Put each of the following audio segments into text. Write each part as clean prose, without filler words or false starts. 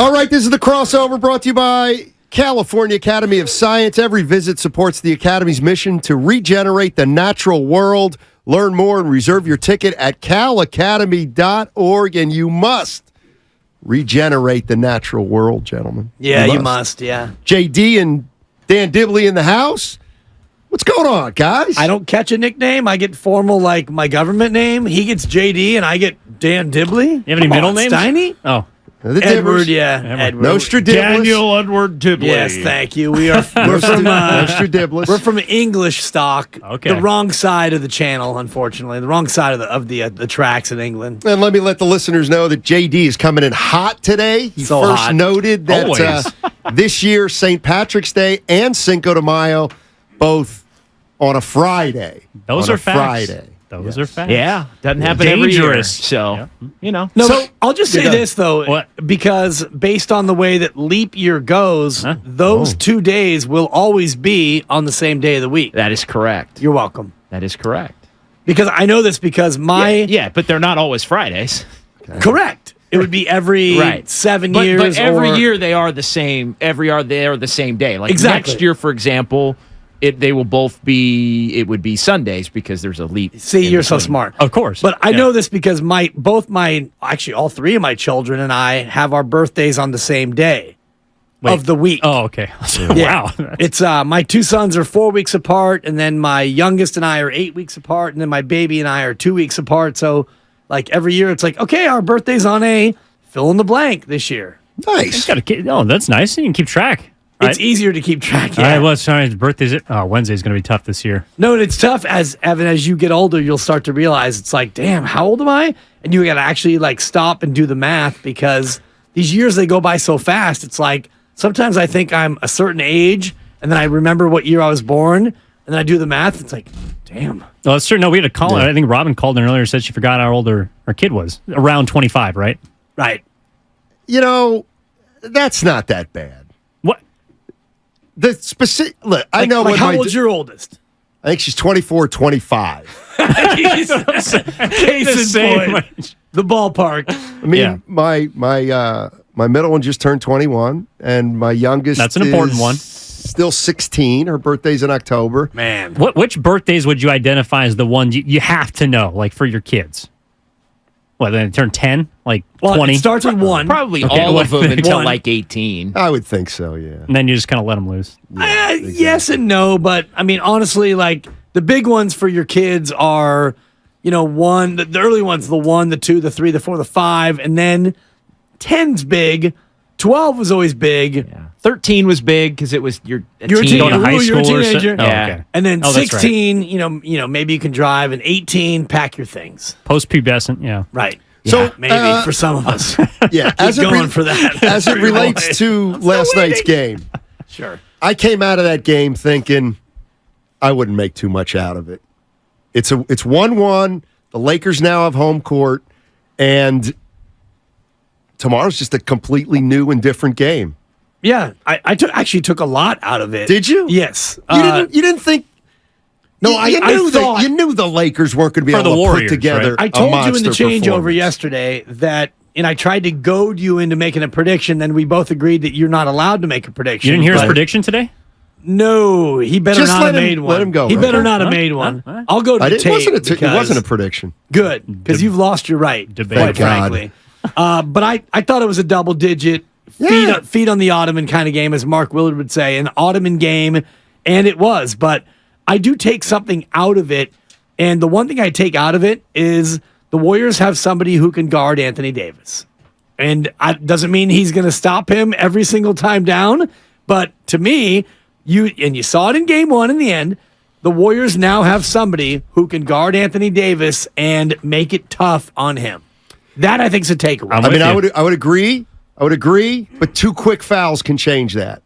All right, this is the crossover brought to you by California Academy of Science. Every visit supports the Academy's mission to regenerate the natural world. Learn more and reserve your ticket at calacademy.org, and you must regenerate the natural world, gentlemen. Yeah, you must, yeah. JD and Dan Dibley in the house. What's going on, guys? I don't catch a nickname. I get formal, like my government name. He gets JD, and I get Dan Dibley. You have any middle names? Steiny? Oh. The Edward, Dibbers. yeah. Edward. Nostradamus. Daniel Edward Dibley. Yes, thank you. We're from Nostradamus. we're from English stock. Okay. The wrong side of the channel, unfortunately. The wrong side of the tracks in England. And let me let the listeners know that JD is coming in hot today. He So first hot. noted that this year, St. Patrick's Day and Cinco de Mayo, both on a Friday. Those on are a facts. Friday. Those are facts. Yeah, doesn't happen every year. Dangerous. So, you know. No, So- but I'll just say Yeah. this, though, What? because based on the way that leap year goes, those 2 days will always be on the same day of the week. That is correct. You're welcome. That is correct. Because I know this because Yeah, but they're not always Fridays. Correct. It would be every Right. 7 But years. every or- year they are the same. Every year they are the same day. Like Exactly. next year, for example, they will both be. It would be Sundays because there's a leap. See, in you're so between. smart. Of course. But I Yeah. know this because actually all three of my children and I have our birthdays on the same day Wait. of the week. Oh, okay. Yeah. Wow. It's my two sons are 4 weeks apart, and then my youngest and I are 8 weeks apart, and then my baby and I are 2 weeks apart. So, like every year, it's like, okay, our birthday's on a fill in the blank this year. Nice. That's nice. You can keep track. It's easier to keep track. All Yeah. right, well, sorry, his birthday's Wednesday's going to be tough this year. No, and it's tough as Evan, as you get older, you'll start to realize it's like, damn, how old am I? And you got to actually like stop and do the math because these years they go by so fast. It's like sometimes I think I'm a certain age, and then I remember what year I was born, and then I do the math. It's like, damn. Well, it's true. No, we had a call. I think Robin called in earlier and said she forgot how old her kid was. Around 25, right? Right. You know, that's not that bad. What? The specific. Look, I know Like what how my. old's your oldest? I think she's 24, 25. Case in point. The ballpark. I mean, Yeah. my middle one just turned 21, and my youngest. That's an important is one. Still 16. Her birthday's in October. Man. Which birthdays would you identify as the one you have to know, like for your kids? What, then they turn 10? Like Well, 20? it starts with one. Probably Okay, all of them until one. like 18. I would think so. Yeah. And then you just kind of let them loose. Yes and no, but I mean, honestly, like the big ones for your kids are, one, the early ones, the 1, the 2, the 3, the 4, the 5, and then 10's big. 12 was always big. Yeah. 13 was big because it was you're a You're a teen. Going to Ooh, high you're a school or teenager. something? Oh, Yeah. okay. And then Oh, that's right. 16, maybe you can drive, and 18, pack your things. Post-pubescent, yeah. Right. So, Yeah, maybe for some of us. Yeah. Keep going for that. As it relates Boy. to last night's game, Sure. I came out of that game thinking I wouldn't make too much out of it. It's 1-1. The Lakers now have home court, and tomorrow's just a completely new and different game. Yeah, I actually took a lot out of it. Did you? Yes. You didn't think. No, you I knew thought- you knew the Lakers weren't going to be For able the to Warriors, put together. right? I told you in the monster changeover performance. yesterday that, and I tried to goad you into making a prediction, then we both agreed that you're not alled to make a prediction. You didn't hear his but- prediction today? No, he better Just not have let him- made one. let him go, He right? better not have Huh? made one. Huh? I'll go to the It tape. wasn't it because- wasn't a prediction. Good, because you've lost your right, Debate. quite Thank God. frankly. But I thought it was a double-digit Yeah. feet on the ottoman kind of game, as Mark Willard would say, an ottoman game, and it was. But I do take something out of it, and the one thing I take out of it is the Warriors have somebody who can guard Anthony Davis. And doesn't mean he's going to stop him every single time down, but to me, you saw it in game 1 in the end, the Warriors now have somebody who can guard Anthony Davis and make it tough on him. That I think is a takeaway. I'm I mean, with you. I would agree. I would agree, but 2 quick fouls can change that.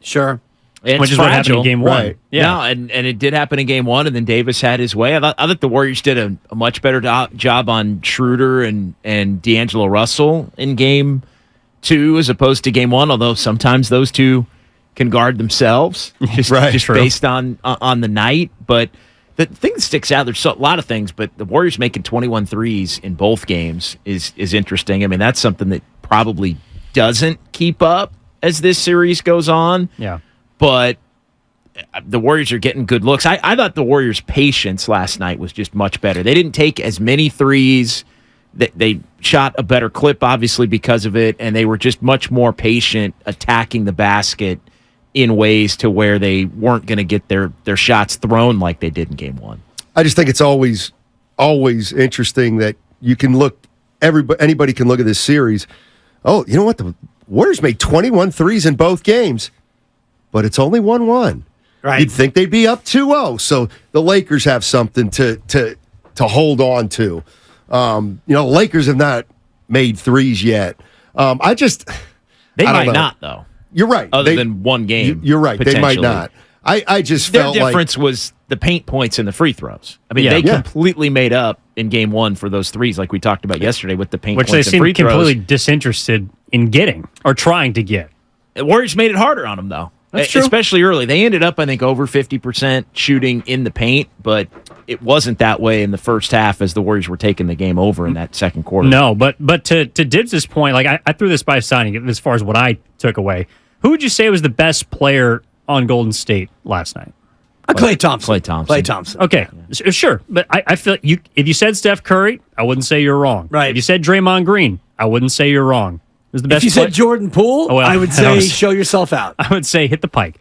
Sure. It's Which is what happened in fragile. game 1. Right. Yeah. No, and it did happen in game 1, and then Davis had his way. I thought the Warriors did a much better job on Schroeder and D'Angelo Russell in game 2 as opposed to game 1, although sometimes those two can guard themselves just True. based on the night. But the thing that sticks out, there's a lot of things, but the Warriors making 21 threes in both games is interesting. I mean, that's something that probably doesn't keep up as this series goes on. Yeah. But the Warriors are getting good looks. I thought the Warriors' patience last night was just much better. They didn't take as many threes. They shot a better clip, obviously, because of it, and they were just much more patient attacking the basket in ways to where they weren't going to get their shots thrown like they did in Game 1. I just think it's always interesting that you can look, anybody can look at this series. Oh, you know what? The Warriors made 21 threes in both games, but it's only 1-1. Right. You'd think they'd be up 2-0, so the Lakers have something to hold on to. The Lakers have not made threes yet. They I might know. not, though. You're right. Other than one game. You're right. They might not. I just Their felt difference was the paint points and the free throws. I mean, they completely made up in Game 1 for those threes, like we talked about yesterday with the paint Which points they and free seem throws. completely disinterested in getting or trying to get. The Warriors made it harder on them, though. That's true. Especially early. They ended up, I think, over 50% shooting in the paint, but it wasn't that way in the first half as the Warriors were taking the game over in that second quarter. No, but to Dibs' point, like I threw this by signing as far as what I took away. Who would you say was the best player on Golden State last night? Klay Thompson. Klay Thompson. Okay, sure. But I feel like if you said Steph Curry, I wouldn't say you're wrong. Right. If you said Draymond Green, I wouldn't say you're wrong. Was the best If you said Jordan Poole, I would say show yourself out. I would say hit the pike.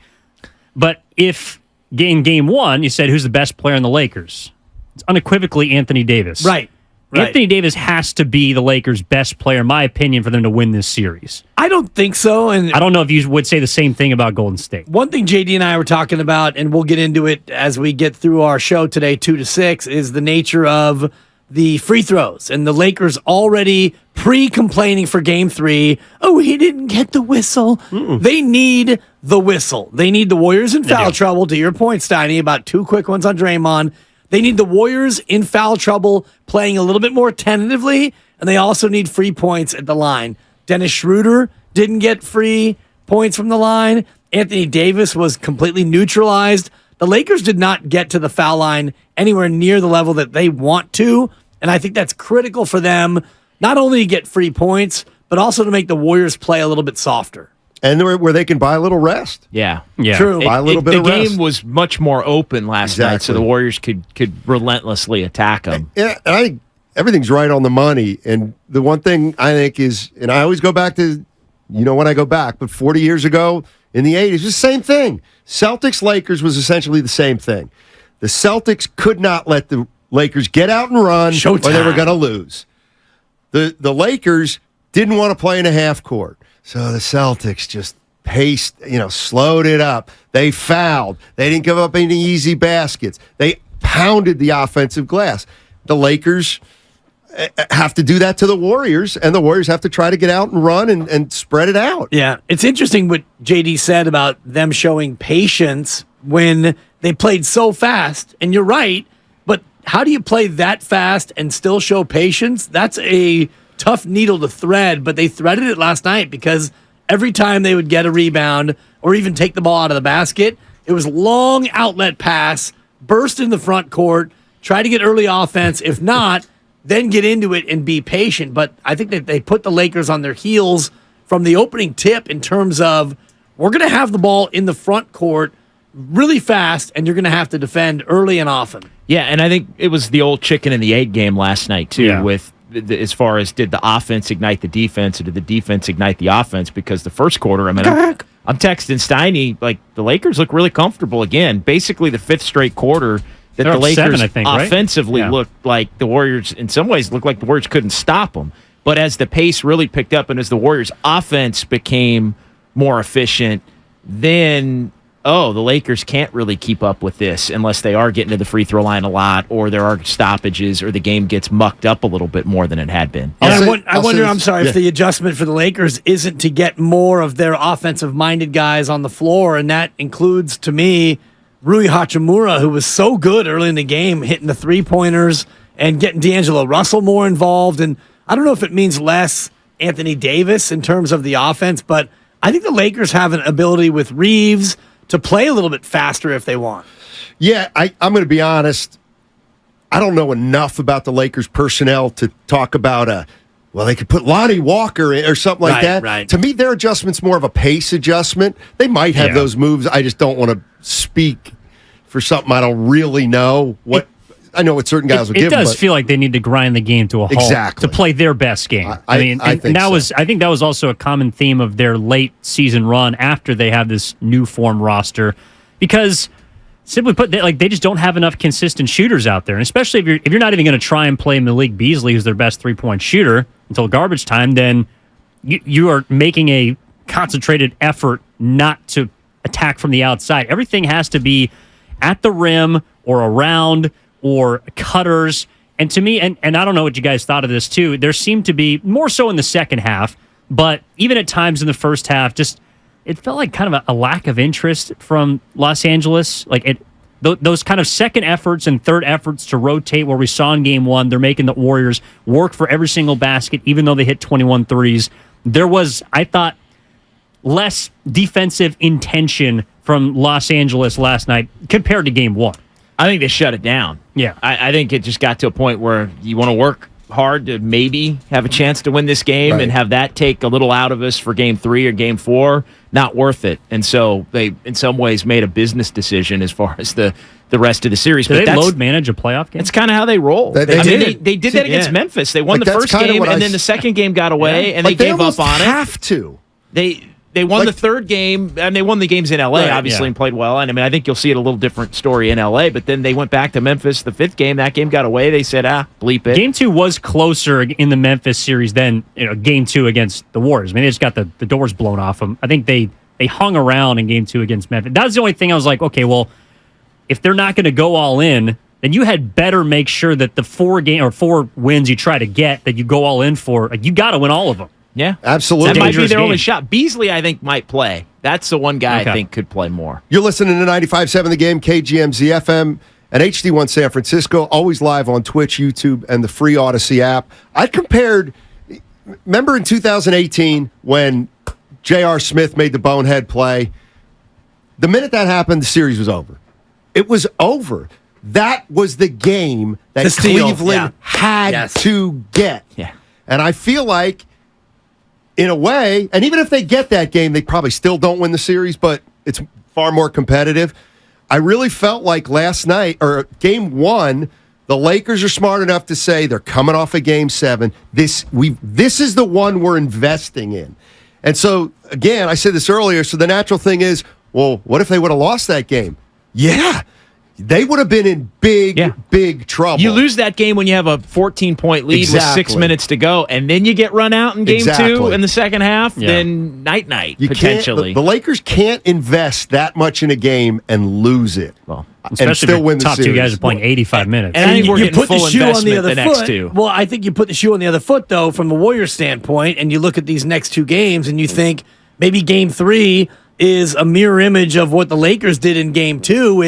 But if in Game 1 you said who's the best player in the Lakers, it's unequivocally Anthony Davis. Right. Anthony Davis has to be the Lakers' best player, in my opinion, for them to win this series. I don't think so. And I don't know if you would say the same thing about Golden State. one thing JD and I were talking about, and we'll get into it as we get through our show today, 2 to 6, is the nature of the free throws. And the Lakers already pre-complaining for Game 3. Oh, he didn't get the whistle. They need the whistle. They need the Warriors in foul trouble, to your point, Steiny, about 2 quick ones on Draymond. They need the Warriors in foul trouble, playing a little bit more tentatively, and they also need free points at the line. Dennis Schroeder didn't get free points from the line. Anthony Davis was completely neutralized. The Lakers did not get to the foul line anywhere near the level that they want to, and I think that's critical for them, not only to get free points, but also to make the Warriors play a little bit softer. And where they can buy a little rest. Yeah. True. Buy a little bit the of rest. game was much more open last night, so the Warriors could relentlessly attack them. Yeah, and I think everything's right on the money. And the one thing I think is, and I always go back to, when I go back, but 40 years ago in the 80s, it was the same thing. Celtics-Lakers was essentially the same thing. The Celtics could not let the Lakers get out and run or they were going to lose. The Lakers didn't want to play in a half court. So the Celtics just paced, slowed it up. They fouled. They didn't give up any easy baskets. They pounded the offensive glass. The Lakers have to do that to the Warriors, and the Warriors have to try to get out and run and spread it out. Yeah, it's interesting what JD said about them showing patience when they played so fast. And you're right, but how do you play that fast and still show patience? That's a tough needle to thread, but they threaded it last night because every time they would get a rebound or even take the ball out of the basket, it was long outlet pass, burst in the front court, try to get early offense. If not, then get into it and be patient. But I think that they put the Lakers on their heels from the opening tip in terms of, we're going to have the ball in the front court really fast, and you're going to have to defend early and often. Yeah, and I think it was the old chicken and the egg game last night, too, with as far as did the offense ignite the defense or did the defense ignite the offense? Because the first quarter, I'm texting Steiny, like, the Lakers look really comfortable again. Basically, the 5th straight quarter that the Lakers 7, I think, offensively looked like the Warriors, in some ways, looked like the Warriors couldn't stop them. But as the pace really picked up and as the Warriors' offense became more efficient, then the Lakers can't really keep up with this unless they are getting to the free throw line a lot or there are stoppages or the game gets mucked up a little bit more than it had been. And I wonder, if the adjustment for the Lakers isn't to get more of their offensive-minded guys on the floor, and that includes, to me, Rui Hachimura, who was so good early in the game, hitting the three-pointers and getting D'Angelo Russell more involved. And I don't know if it means less Anthony Davis in terms of the offense, but I think the Lakers have an ability with Reeves to play a little bit faster if they want. Yeah, I'm going to be honest. I don't know enough about the Lakers personnel to talk about a well, they could put Lonnie Walker in or something like that. Right. To me, their adjustment's more of a pace adjustment. They might have those moves. I just don't want to speak for something I don't really know. I know what certain guys will give. It does feel like they need to grind the game to a halt to play their best game. I think that was also a common theme of their late season run after they have this new form roster, because simply put, they just don't have enough consistent shooters out there, and especially if you're not even going to try and play Malik Beasley, who's their best 3-point shooter, until garbage time, then you are making a concentrated effort not to attack from the outside. Everything has to be at the rim or around or cutters. And to me, and I don't know what you guys thought of this too, there seemed to be more so in the second half, but even at times in the first half, just it felt like kind of a lack of interest from Los Angeles. Like those kind of second efforts and third efforts to rotate, where we saw in game one, they're making the Warriors work for every single basket, even though they hit 21 threes. There was, I thought, less defensive intention from Los Angeles last night compared to game one. I think they shut it down. Yeah. I think it just got to a point where you want to work hard to maybe have a chance to win this game and have that take a little out of us for game 3 or game 4. Not worth it. And so they, in some ways, made a business decision as far as the rest of the series. Did they load manage a playoff game? That's kind of how they roll. They did that against Memphis. They won the first game, and then the second game got away, and they gave up on it. They have to. They won the third game, and they won the games in L.A., obviously, and played well. And I mean, I think you'll see it a little different story in L.A., but then they went back to Memphis the fifth game. That game got away. They said, bleep it. Game 2 was closer in the Memphis series than game 2 against the Warriors. I mean, they just got the doors blown off them. I think they hung around in game 2 against Memphis. That was the only thing I was like, okay, well, if they're not going to go all in, then you had better make sure that the 4 wins you try to get, that you go all in for, you got to win all of them. Yeah, absolutely. That might be their game. only shot. Beasley, I think, might play. That's the one guy I think could play more. You're listening to 95.7 The Game, KGMZ FM, and HD1 San Francisco, always live on Twitch, YouTube, and the free Odyssey app. I compared, remember in 2018 when J.R. Smith made the bonehead play? The minute that happened, the series was over. It was over. That was the game that Cleveland had to get. Yeah. And I feel like, in a way, and even if they get that game, they probably still don't win the series, but it's far more competitive. I really felt like last night, or game 1, the Lakers are smart enough to say they're coming off of game 7. This is the one we're investing in. And so, again, I said this earlier, so the natural thing is, well, what if they would have lost that game? Yeah. They would have been in big trouble. You lose that game when you have a 14-point lead with 6 minutes to go, and then you get run out in game 2 in the second half, then night, potentially. The Lakers can't invest that much in a game and lose it. Well, and still win the top series. 2 guys are playing 85 minutes. And I think we're getting full investment the next foot. 2. Well, I think you put the shoe on the other foot, though, from the Warriors' standpoint, and you look at these next 2 games, and you think maybe game 3 is a mirror image of what the Lakers did in game 2.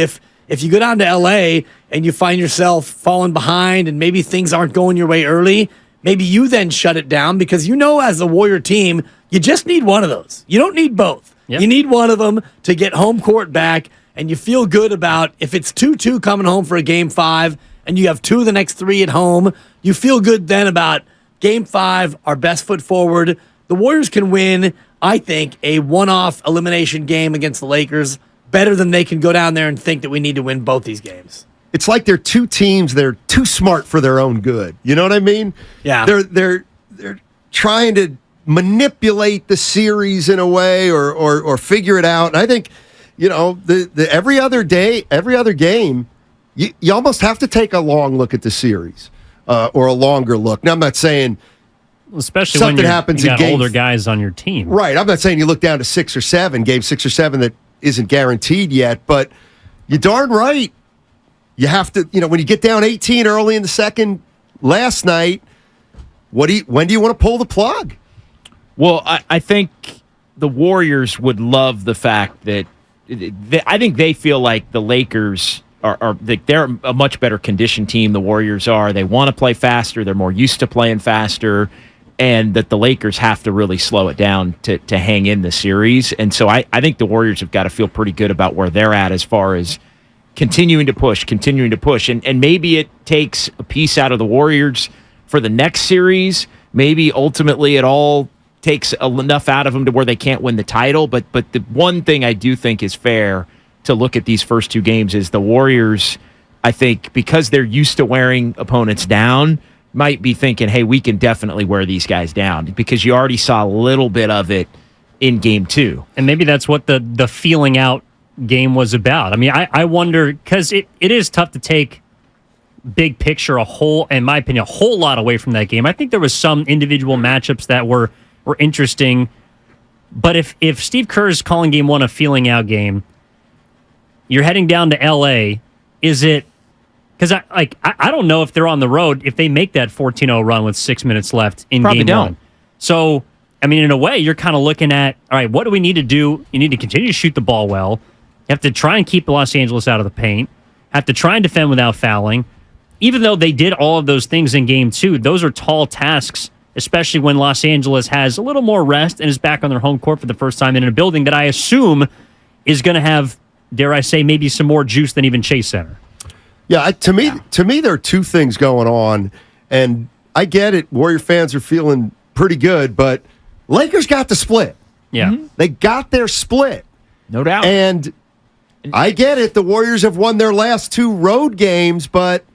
If you go down to L.A. and you find yourself falling behind and maybe things aren't going your way early, maybe you then shut it down, because as a Warrior team, you just need one of those. You don't need both. Yep. You need one of them to get home court back, and you feel good about if it's 2-2 coming home for a game 5 and you have 2 of the next 3 at home, you feel good then about game 5, our best foot forward. The Warriors can win, I think, a one-off elimination game against the Lakers better than they can go down there and think that we need to win both these games. It's like they're 2 teams that are too smart for their own good. You know what I mean? Yeah. They're trying to manipulate the series in a way or figure it out. And I think, the every other game, you almost have to take a long look at the series or a longer look. Now, I'm not saying especially something when happens you got in game, older guys on your team. Right. I'm not saying you look down to 6 or 7, game 6 or 7 that isn't guaranteed yet, but you're darn right. You have to, when you get down 18 early in the second last night, when do you want to pull the plug? Well, I think the Warriors would love the fact that I think they feel like the Lakers they're a much better conditioned team. The Warriors are. They want to play faster. They're more used to playing faster. And that the Lakers have to really slow it down to hang in the series. And so I think the Warriors have got to feel pretty good about where they're at as far as continuing to push. And maybe it takes a piece out of the Warriors for the next series, maybe ultimately it all takes enough out of them to where they can't win the title. But the one thing I do think is fair to look at these first 2 games is the Warriors, I think, because they're used to wearing opponents down, might be thinking, hey, we can definitely wear these guys down, because you already saw a little bit of it in game 2. And maybe that's what the feeling out game was about. I mean, I wonder, because it is tough to take big picture, in my opinion, a whole lot away from that game. I think there was some individual matchups that were interesting, but if Steve Kerr's calling game 1 a feeling out game, you're heading down to LA, is it, because I don't know if they're on the road, if they make that 14-0 run with 6 minutes left in Probably game don't. 1. So, I mean, in a way, you're kind of looking at, all right, what do we need to do? You need to continue to shoot the ball well. You have to try and keep Los Angeles out of the paint. Have to try and defend without fouling. Even though they did all of those things in game 2, those are tall tasks, especially when Los Angeles has a little more rest and is back on their home court for the first time in a building that I assume is going to have, dare I say, maybe some more juice than even Chase Center. Yeah, to me, there are 2 things going on, and I get it. Warrior fans are feeling pretty good, but Lakers got the split. Yeah. They got their split. No doubt. And I get it. The Warriors have won their last 2 road games, but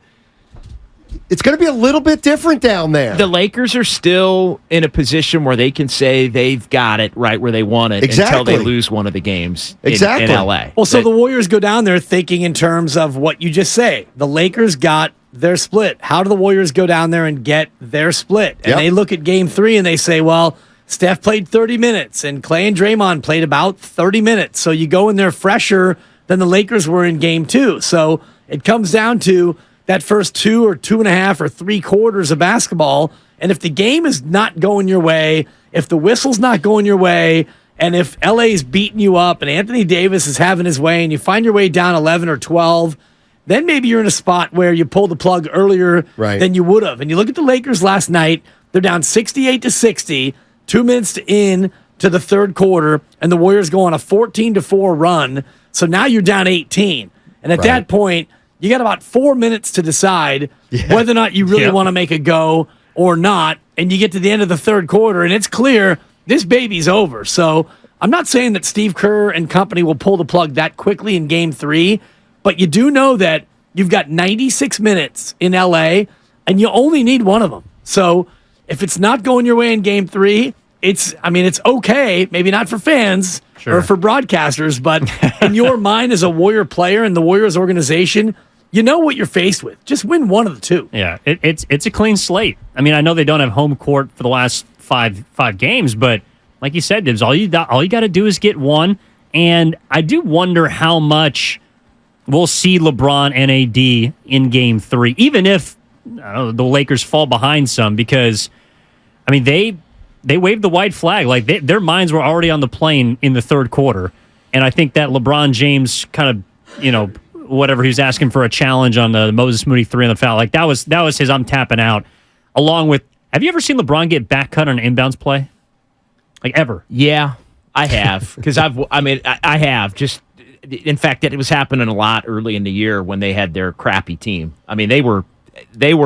it's going to be a little bit different down there. The Lakers are still in a position where they can say they've got it right where they want it until they lose one of the games in LA. Well, so the Warriors go down there thinking in terms of what you just say. The Lakers got their split. How do the Warriors go down there and get their split? And they look at game 3 and they say, well, Steph played 30 minutes and Clay and Draymond played about 30 minutes. So you go in there fresher than the Lakers were in game 2. So it comes down to that first 2 or 2.5 or 3 quarters of basketball. And if the game is not going your way, if the whistle's not going your way, and if LA's beating you up and Anthony Davis is having his way and you find your way down 11 or 12, then maybe you're in a spot where you pull the plug earlier than you would have. And you look at the Lakers last night, they're down 68-60, 2 minutes in to the third quarter, and the Warriors go on a 14-4 run. So now you're down 18. And at that point, you got about 4 minutes to decide whether or not you really want to make a go or not. And you get to the end of the third quarter, and it's clear this baby's over. So I'm not saying that Steve Kerr and company will pull the plug that quickly in game 3, but you do know that you've got 96 minutes in LA, and you only need one of them. So if it's not going your way in game 3, it's okay, maybe not for fans or for broadcasters, but in your mind as a Warrior player and the Warriors organization, you know what you're faced with. Just win one of the 2. Yeah, it's a clean slate. I mean, I know they don't have home court for the last five games, but like you said, Dibs, all you got to do is get one. And I do wonder how much we'll see LeBron and AD in game 3, even if the Lakers fall behind some, because I mean they waved the white flag. Like their minds were already on the plane in the third quarter. And I think that LeBron James kind of, whatever, he was asking for a challenge on the Moses Moody 3 on the foul. Like that was his I'm tapping out. Along with, have you ever seen LeBron get back cut on an inbounds play? Like ever? Yeah, I have. Because I have. Just, in fact, it was happening a lot early in the year when they had their crappy team. I mean, they were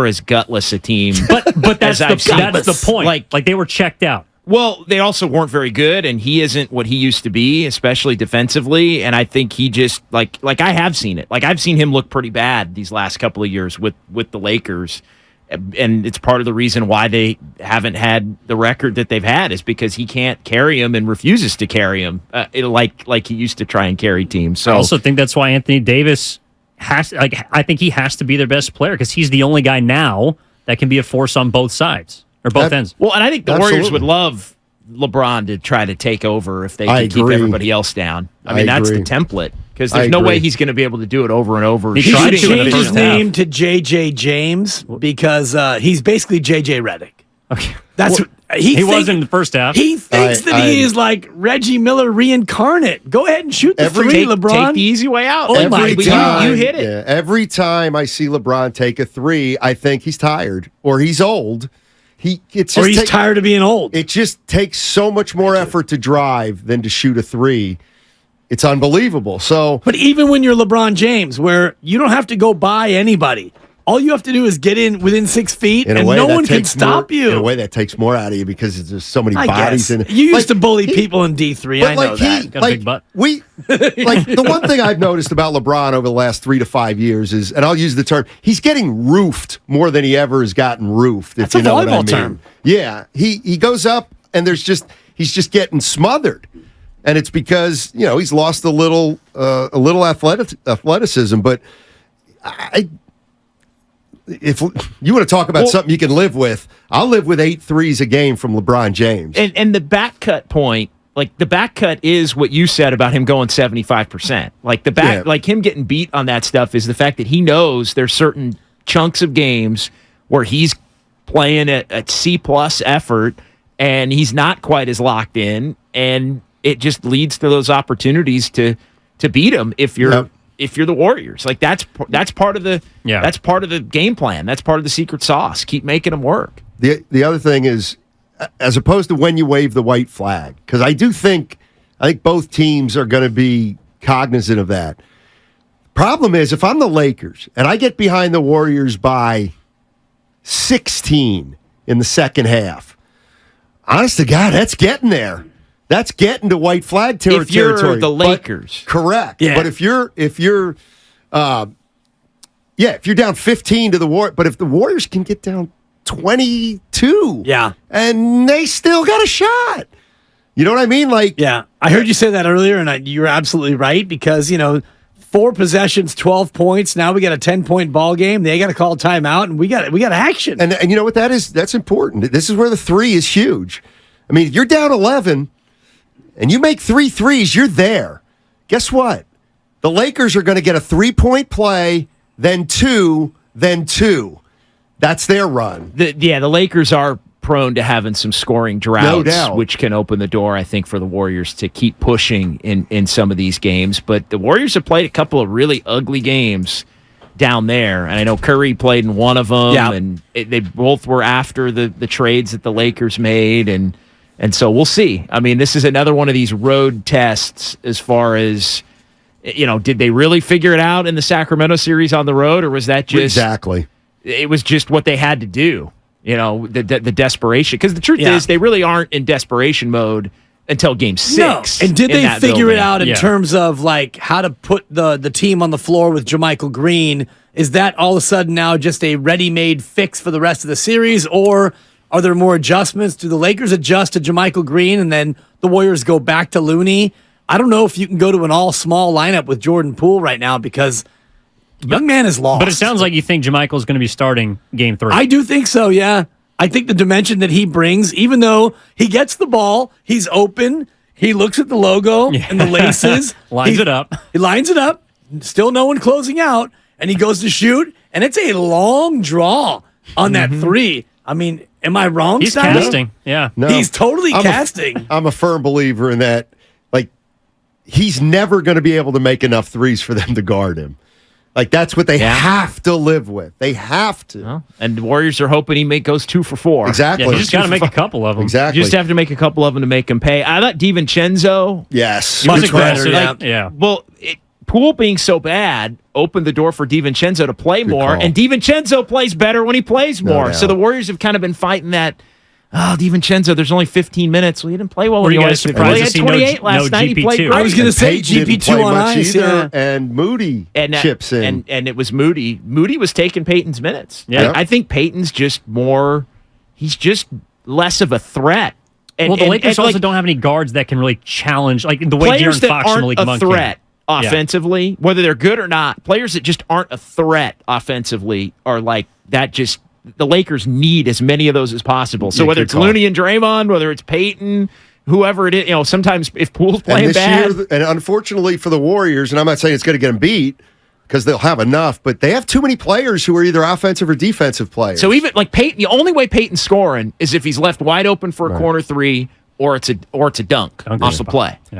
as gutless a team. But that's the point. Like they were checked out. Well, they also weren't very good, and he isn't what he used to be, especially defensively. And I think he just like I have seen it. Like I've seen him look pretty bad these last couple of years with the Lakers, and it's part of the reason why they haven't had the record that they've had is because he can't carry him and refuses to carry him like he used to try and carry teams. So I also think that's why Anthony Davis I think he has to be their best player because he's the only guy now that can be a force on both sides or both ends. Well, and I think the Warriors would love LeBron to try to take over if they could keep everybody else down. I mean, that's the template because there's no way he's going to be able to do it over and over. He should change his name to JJ James because he's basically JJ Redick. Okay. That's he was in the first half. He thinks that he is like Reggie Miller reincarnate. Go ahead and shoot the three, LeBron. Take the easy way out. Oh my God. You hit it. Yeah, every time I see LeBron take a 3, I think he's tired or he's old. He's tired of being old. It just takes so much more effort to drive than to shoot a 3. It's unbelievable. So, but even when you're LeBron James, where you don't have to go buy anybody, all you have to do is get in within 6 feet, and no one can stop you. In a way, that takes more out of you because there's so many bodies in it. You used to bully people in D3. I know that. Got a big butt. The one thing I've noticed about LeBron over the last 3 to 5 years is, and I'll use the term, he's getting roofed more than he ever has gotten roofed. That's a volleyball term. Yeah, he goes up and he's just getting smothered. And it's because, he's lost a little athleticism. But if you want to talk about something you can live with, I'll live with 8 threes a game from LeBron James. And the back cut point, the back cut is what you said about him going 75%. Him getting beat on that stuff is the fact that he knows there's certain chunks of games where he's playing at C+ effort and he's not quite as locked in, and it just leads to those opportunities to beat him if you're the Warriors. That's part of the game plan. That's part of the secret sauce. Keep making them work. The other thing is, as opposed to when you wave the white flag, because I think both teams are going to be cognizant of that. Problem is, if I'm the Lakers and I get behind the Warriors by 16 in the second half, honest to God, that's getting there. That's getting to white flag territory. If you're the Lakers. Correct. Yeah. But if you're down 15 to the Warriors, but if the Warriors can get down 22, and they still got a shot. You know what I mean? I heard you say that earlier, and you're absolutely right, because 4 possessions, 12 points. Now we got a 10-point ball game. They got to call timeout, and we got action. And you know what that is? That's important. This is where the 3 is huge. I mean, if you're down 11 and you make 3 threes, you're there. Guess what? The Lakers are going to get a 3-point play, then 2, then 2. That's their run. The Lakers are prone to having some scoring droughts, no doubt, which can open the door, I think, for the Warriors to keep pushing in some of these games. But the Warriors have played a couple of really ugly games down there, and I know Curry played in one of them, and they both were after the trades that the Lakers made, and so we'll see. I mean, this is another one of these road tests as far as, did they really figure it out in the Sacramento series on the road, or was that just... Exactly. It was just what they had to do, the desperation. Because the truth is, they really aren't in desperation mode until Game 6. No. And did they figure it out in terms of how to put the team on the floor with JaMychal Green? Is that all of a sudden now just a ready-made fix for the rest of the series, or are there more adjustments? Do the Lakers adjust to JaMychal Green and then the Warriors go back to Looney? I don't know if you can go to an all-small lineup with Jordan Poole right now, because young man is lost. But it sounds like you think JaMychal's going to be starting Game 3. I do think so, yeah. I think the dimension that he brings, even though he gets the ball, he's open, he looks at the logo and the laces. Lines it up. He lines it up, still no one closing out, and he goes to shoot, and it's a long draw on that 3. I mean, am I wrong, He's Steiny? casting, yeah. No. He's totally casting. I'm a firm believer in that. He's never going to be able to make enough threes for them to guard him. That's what they have to live with. They have to. Well, and the Warriors are hoping he goes 2 for 4. Exactly. Yeah, you just got to make a couple of them. Exactly. You just have to make a couple of them to make him pay. I thought DiVincenzo. Yes. Much better. Well, Poole being so bad opened the door for DiVincenzo to play more, call. and DiVincenzo plays better when he plays more. So the Warriors have kind of been fighting that. Oh, DiVincenzo, there's only 15 minutes. Well, he didn't play well when he was surprised he had 28 last night. He played great. I was going to say GP2 on ice. And Moody chips in. And it was Moody. Moody was taking Peyton's minutes. Yeah. I think Peyton's just more – he's just less of a threat. The Lakers also don't have any guards that can really challenge, the way De'Aaron Fox and Malik Monk a threat offensively, whether they're good or not. Players that just aren't a threat offensively are that just – the Lakers need as many of those as possible. So whether it's Looney and Draymond, whether it's Peyton, whoever it is, sometimes if Poole's playing bad. And unfortunately for the Warriors, and I'm not saying it's going to get them beat because they'll have enough, but they have too many players who are either offensive or defensive players. So even Peyton, the only way Peyton's scoring is if he's left wide open for a corner 3 or it's a dunk off the play. Yeah.